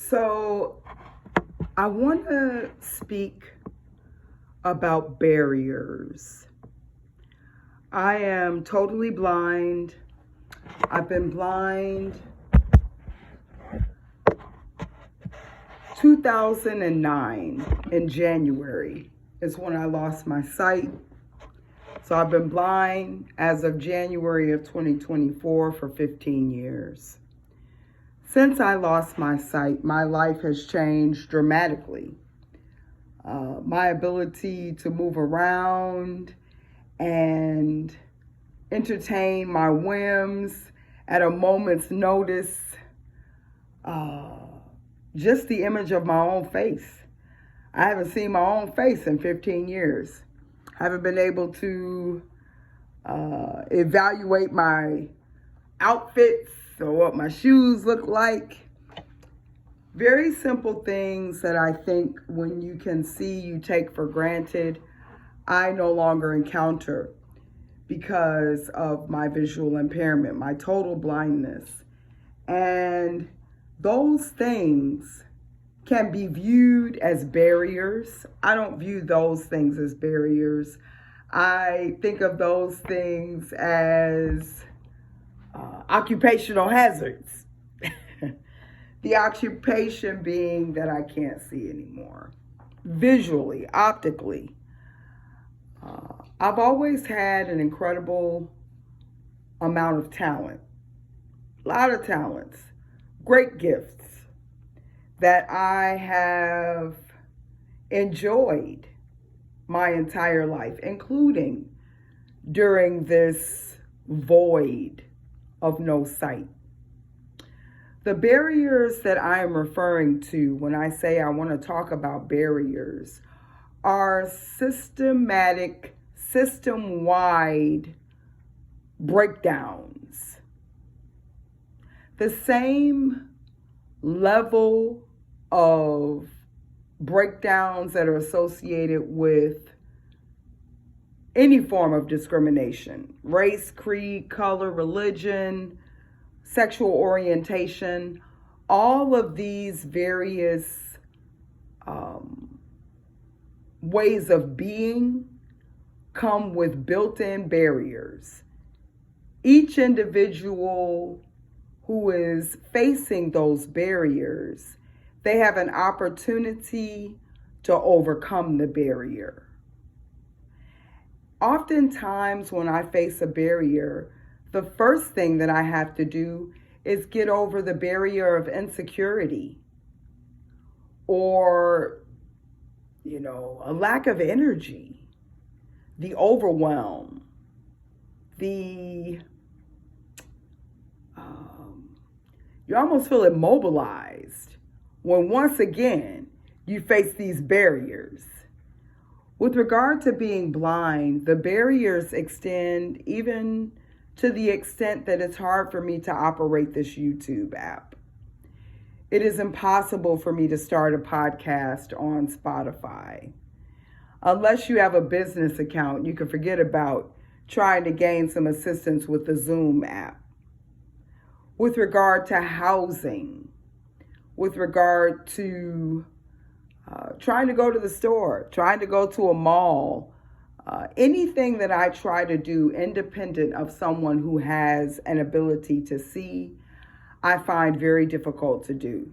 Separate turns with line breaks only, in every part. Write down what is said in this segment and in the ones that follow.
So, I want to speak about barriers. I am totally blind. I've been blind 2009 in January is when I lost my sight. So I've been blind as of January of 2024 for 15 years. Since I lost my sight, my life has changed dramatically. My ability to move around and entertain my whims at a moment's notice, just the image of my own face. I haven't seen my own face in 15 years. I haven't been able to evaluate my outfits or what my shoes look like. Very simple things that I think when you can see, you take for granted, I no longer encounter because of my visual impairment, my total blindness. And those things can be viewed as barriers. I don't view those things as barriers. I think of those things as occupational hazards. The occupation being that I can't see anymore. Visually, optically. I've always had an incredible amount of talent. A lot of talents. Great gifts that I have enjoyed my entire life, including during this void of no sight. The barriers that I am referring to when I say I want to talk about barriers are systematic, system-wide breakdowns. The same level of breakdowns that are associated with any form of discrimination, race, creed, color, religion, sexual orientation, all of these various ways of being come with built-in barriers. Each individual who is facing those barriers, they have an opportunity to overcome the barrier. Oftentimes when I face a barrier, the first thing that I have to do is get over the barrier of insecurity or, a lack of energy, the overwhelm, you almost feel immobilized when once again you face these barriers. With regard to being blind, the barriers extend even to the extent that it's hard for me to operate this YouTube app. It is impossible for me to start a podcast on Spotify. Unless you have a business account, you can forget about trying to gain some assistance with the Zoom app. With regard to housing, with regard to trying to go to the store, trying to go to a mall, anything that I try to do independent of someone who has an ability to see, I find very difficult to do.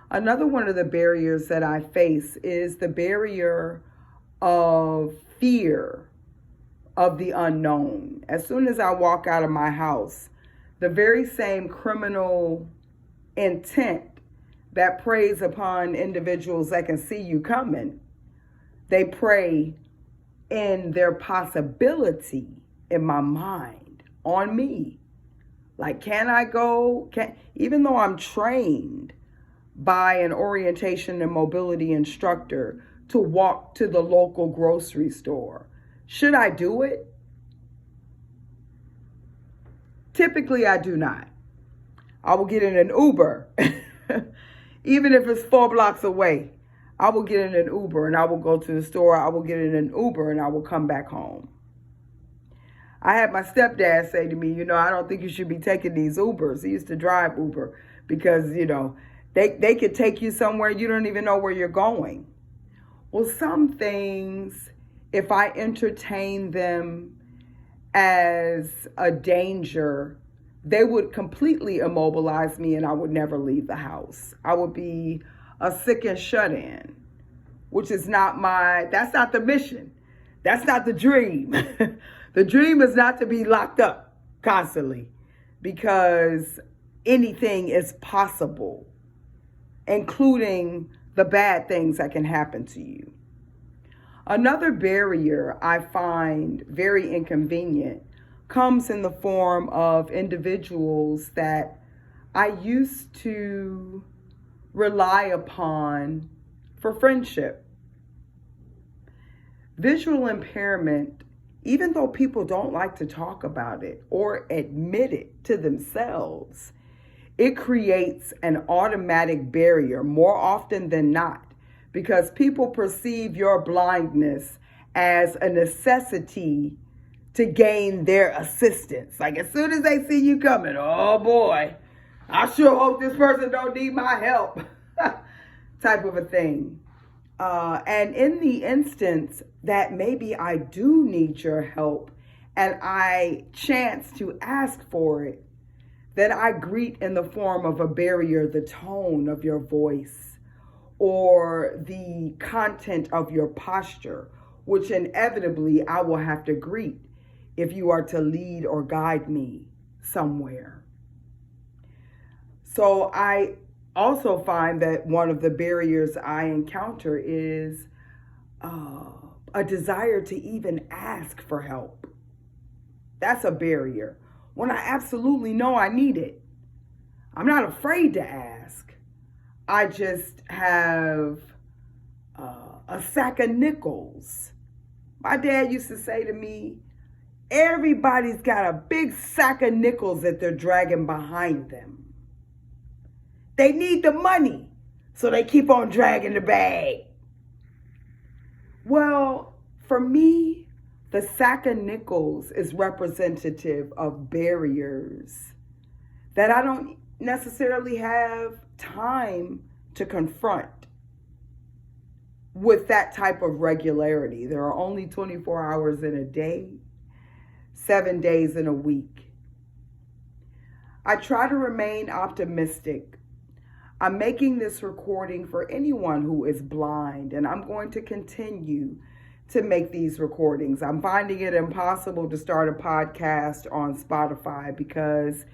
Another one of the barriers that I face is the barrier of fear of the unknown. As soon as I walk out of my house, the very same criminal intent that preys upon individuals that can see you coming, they prey in their possibility in my mind on me. Like, can I go? Even though I'm trained by an orientation and mobility instructor to walk to the local grocery store, should I do it? Typically, I do not. I will get in an Uber, even if it's 4 blocks away. I will get in an Uber and I will go to the store. I will get in an Uber and I will come back home. I had my stepdad say to me, I don't think you should be taking these Ubers. He used to drive Uber because, They could take you somewhere you don't even know where you're going. Well, some things, if I entertain them as a danger, they would completely immobilize me and I would never leave the house. I would be a sick and shut in, which is that's not the mission. That's not the dream. The dream is not to be locked up constantly, because anything is possible, including the bad things that can happen to you. Another barrier I find very inconvenient comes in the form of individuals that I used to rely upon for friendship. Visual impairment, even though people don't like to talk about it or admit it to themselves, it creates an automatic barrier more often than not, because people perceive your blindness as a necessity to gain their assistance. Like, as soon as they see you coming, oh boy, I sure hope this person don't need my help, type of a thing. And in the instance that maybe I do need your help and I chance to ask for it, then I greet in the form of a barrier the tone of your voice or the content of your posture, which inevitably I will have to greet if you are to lead or guide me somewhere. So I also find that one of the barriers I encounter is a desire to even ask for help. That's a barrier. When I absolutely know I need it, I'm not afraid to ask. I just have a sack of nickels. My dad used to say to me, everybody's got a big sack of nickels that they're dragging behind them. They need the money, so they keep on dragging the bag. Well, for me, the sack of nickels is representative of barriers that I don't necessarily have time to confront with that type of regularity. There are only 24 hours in a day, 7 days in a week. I try to remain optimistic. I'm making this recording for anyone who is blind, and I'm going to continue to make these recordings. I'm finding it impossible to start a podcast on Spotify because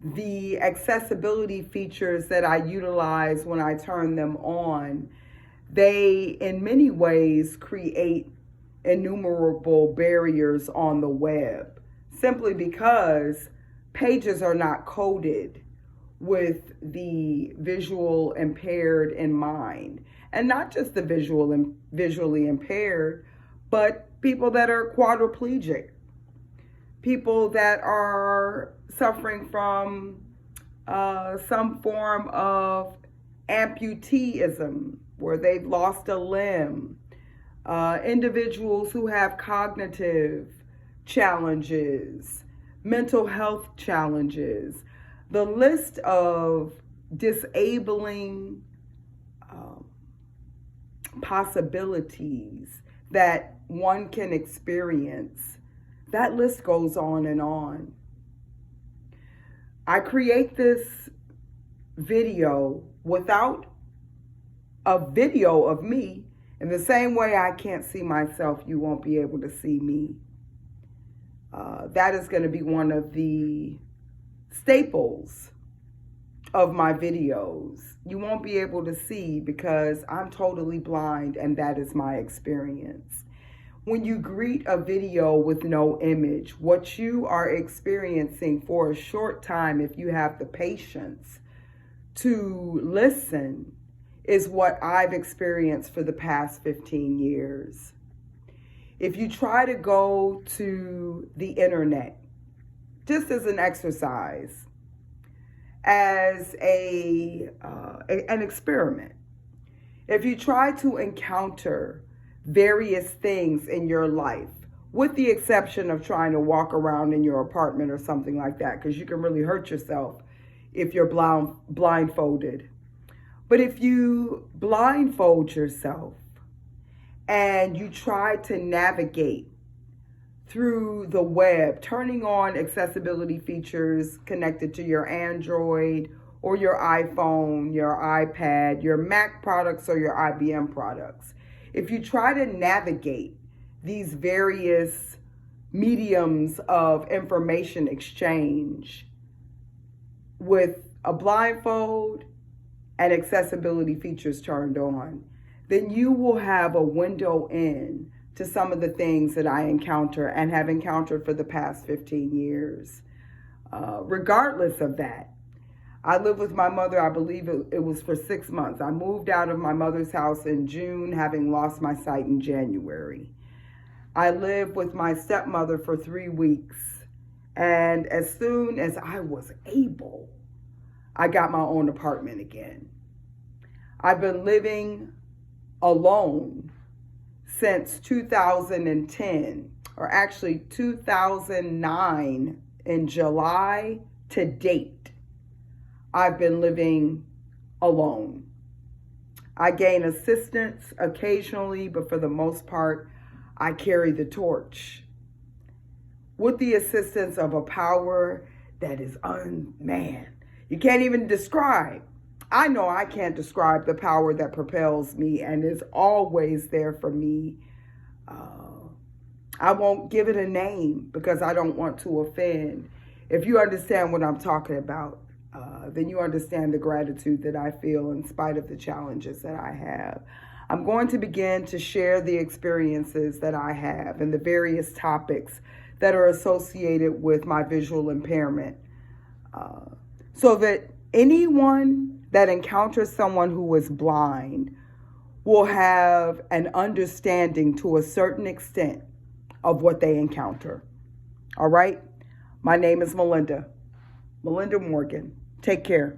the accessibility features that I utilize when I turn them on, they in many ways create innumerable barriers on the web, simply because pages are not coded with the visual impaired in mind. And not just the visually impaired, but people that are quadriplegic, people that are suffering from some form of amputeeism, where they've lost a limb, individuals who have cognitive challenges, mental health challenges. The list of disabling possibilities that one can experience, that list goes on and on. I create this video without a video of me. In the same way I can't see myself, you won't be able to see me. That is going to be one of the staples of my videos. You won't be able to see because I'm totally blind, and that is my experience. When you greet a video with no image, what you are experiencing for a short time, if you have the patience to listen, is what I've experienced for the past 15 years. If you try to go to the internet, just as an exercise, as an experiment, if you try to encounter various things in your life, with the exception of trying to walk around in your apartment or something like that, because you can really hurt yourself if you're blindfolded. But if you blindfold yourself and you try to navigate through the web, turning on accessibility features connected to your Android or your iPhone, your iPad, your Mac products, or your IBM products, if you try to navigate these various mediums of information exchange with a blindfold and accessibility features turned on, then you will have a window in to some of the things that I encounter and have encountered for the past 15 years. Regardless of that, I lived with my mother, I believe it was for 6 months. I moved out of my mother's house in June, having lost my sight in January. I lived with my stepmother for 3 weeks. And as soon as I was able, I got my own apartment again. I've been living alone since 2010, or actually 2009 in July to date. I've been living alone. I gain assistance occasionally, but for the most part, I carry the torch with the assistance of a power that is unmanned. You can't even describe. I know I can't describe the power that propels me and is always there for me. I won't give it a name because I don't want to offend. If you understand what I'm talking about, then you understand the gratitude that I feel in spite of the challenges that I have. I'm going to begin to share the experiences that I have and the various topics that are associated with my visual impairment, so that anyone that encounters someone who is blind will have an understanding to a certain extent of what they encounter. All right? My name is Melinda Morgan. Take care.